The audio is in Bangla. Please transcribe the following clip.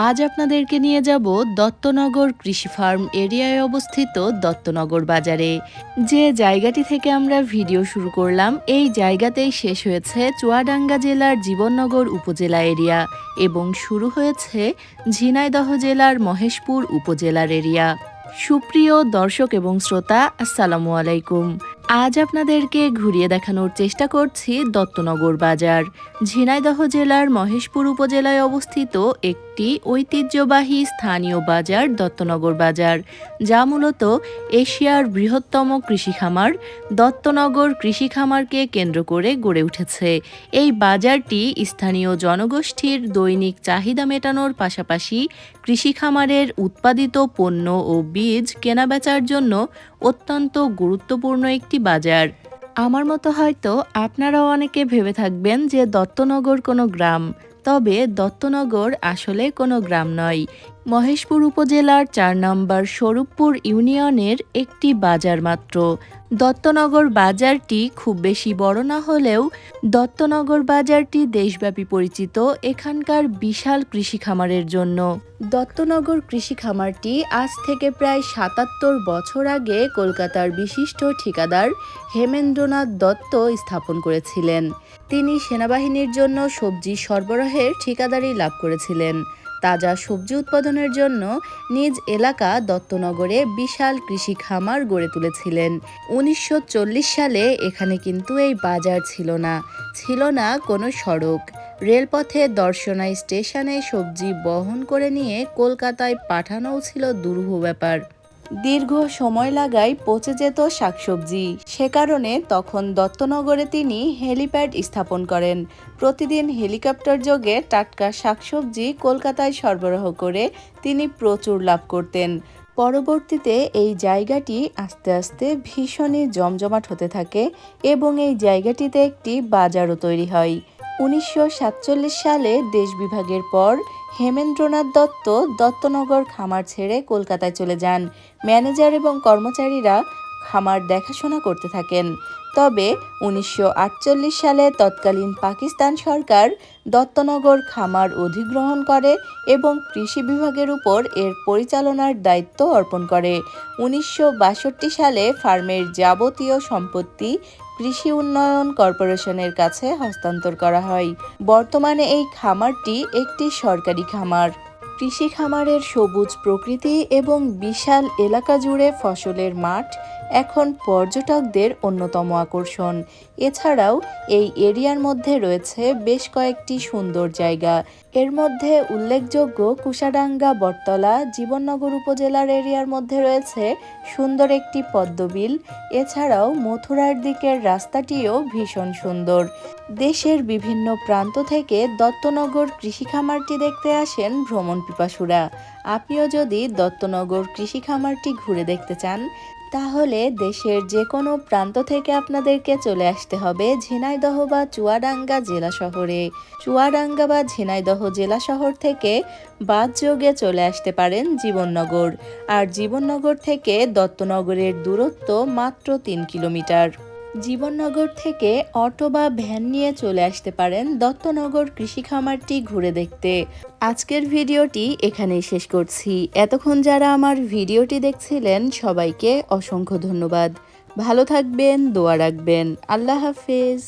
আজ আপনাদেরকে নিয়ে যাব দত্তনগর কৃষি ফার্ম এরিয়ায় অবস্থিত দত্তনগর বাজারে। যে জায়গাটি থেকে আমরা ভিডিও শুরু করলাম, এই জায়গাতেই শেষ হয়েছে চুয়াডাঙ্গা জেলার জীবননগর উপজেলা এরিয়া এবং শুরু হয়েছে ঝিনাইদহ জেলার মহেশপুর উপজেলার এরিয়া। সুপ্রিয় দর্শক এবং শ্রোতা, আসসালামু আলাইকুম। আজ আপনাদেরকে ঘুরিয়ে দেখানোর চেষ্টা করছি দত্তনগর বাজার। ঝিনাইদহ জেলার মহেশপুর উপজেলায় অবস্থিত একটি ঐতিহ্যবাহী স্থানীয় বাজার দত্তনগর বাজার, যা মূলত এশিয়ার বৃহত্তম কৃষি খামার দত্তনগর কৃষি খামারকে কেন্দ্র করে গড়ে উঠেছে। এই বাজারটি স্থানীয় জনগোষ্ঠীর দৈনিক চাহিদা মেটানোর পাশাপাশি কৃষি খামারের উৎপাদিত পণ্য ও বীজ কেনাবেচার জন্য অত্যন্ত গুরুত্বপূর্ণ একটি বাজার। আমার মতো হয়তো আপনারাও অনেকে ভেবে থাকবেন যে দত্তনগর কোনো গ্রাম, তবে দত্তনগর আসলে কোনো গ্রাম নয়। মহেশপুর উপজেলার ৪ নম্বর স্বরূপপুর ইউনিয়নের একটি বাজার মাত্র। দত্তনগর বাজারটি খুব বেশি বড় না হলেও দত্তনগর বাজারটি দেশব্যাপী পরিচিত এখানকার বিশাল কৃষি খামারের জন্য। দত্তনগর কৃষি খামারটি আজ থেকে প্রায় ৭৭ বছর আগে কলকাতার বিশিষ্ট ঠিকাদার হেমেন্দ্রনাথ দত্ত স্থাপন করেছিলেন। তিনি সেনাবাহিনীর জন্য সবজি সরবরাহের ঠিকাদারি লাভ করেছিলেন। তাজা সবজি উৎপাদনের জন্য নিজ এলাকা দত্তনগরে বিশাল কৃষি খামার গড়ে তুলেছিলেন। ১৯৪০ সালে এখানে কিন্তু এই বাজার ছিল না কোনো সড়ক। রেলপথে দর্শনা স্টেশনে সবজি বহন করে নিয়ে কলকাতায় পাঠানোও ছিল দুরূহ ব্যাপার। দীর্ঘ সময় লাগায় পচে যেত শাকসবজি। সে কারণে তখন দত্তনগরে তিনি হেলিপ্যাড স্থাপন করেন। প্রতিদিন হেলিকপ্টার যোগে টাটকা শাকসবজি কলকাতায় সরবরাহ করে তিনি প্রচুর লাভ করতেন। পরবর্তীতে এই জায়গাটি আস্তে আস্তে ভীষণই জমজমাট হতে থাকে এবং এই জায়গাটিতে একটি বাজারও তৈরি হয়। ১৯৪৭ সালে দেশ বিভাগের পর হেমেন্দ্রনাথ দত্ত দত্তনগর খামার ছেড়ে কলকাতায় চলে যান। ম্যানেজার এবং কর্মচারীরা খামার দেখাশোনা করতে থাকেন। তবে ১৯৪৮ সালে তৎকালীন পাকিস্তান সরকার দত্তনগর খামার অধিগ্রহণ করে এবং কৃষি বিভাগের উপর এর পরিচালনার দায়িত্ব অর্পণ করে। ১৯৬২ সালে ফার্মের যাবতীয় সম্পত্তি কৃষি উন্নয়ন কর্পোরেশনের কাছে হস্তান্তর করা হয়। বর্তমানে এই খামারটি একটি সরকারি খামার। কৃষি খামারের সবুজ প্রকৃতি এবং বিশাল এলাকা জুড়ে ফসলের মাঠ এখন পর্যটকদের অন্যতম আকর্ষণ। এছাড়াও এই এরিয়ার মধ্যে রয়েছে বেশ কয়েকটি সুন্দর জায়গা। এর মধ্যে উল্লেখযোগ্য কুশাডাঙ্গা বটতলা জীবননগর উপজেলার এরিয়ার মধ্যে রয়েছে সুন্দর একটি পদ্মবিল। এছাড়াও মথুরার দিকের রাস্তাটিও ভীষণ সুন্দর। দেশের বিভিন্ন প্রান্ত থেকে দত্তনগর কৃষি খামারটি দেখতে আসেন ভ্রমণ পিপাসুরা। আপনিও যদি দত্তনগর কৃষি খামারটি ঘুরে দেখতে চান, তাহলে দেশের যে কোনো প্রান্ত থেকে আপনাদেরকে চলে আসতে হবে ঝিনাইদহ বা চুয়াডাঙ্গা জেলা শহরে। চুয়াডাঙ্গা বা ঝিনাইদহ জেলা শহর থেকে বাস যোগে চলে আসতে পারেন জীবননগর। আর জীবননগর থেকে দত্তনগরের দূরত্ব মাত্র ৩ কিলোমিটার। জীবননগর থেকে অটো বা ভ্যান নিয়ে চলে আসতে পারেন দত্তনগর কৃষি খামারটি ঘুরে দেখতে। আজকের ভিডিওটি এখানেই শেষ করছি। এতক্ষণ যারা আমার ভিডিওটি দেখছিলেন সবাইকে অসংখ্য ধন্যবাদ। ভালো থাকবেন, দোয়া রাখবেন। আল্লাহ হাফেজ।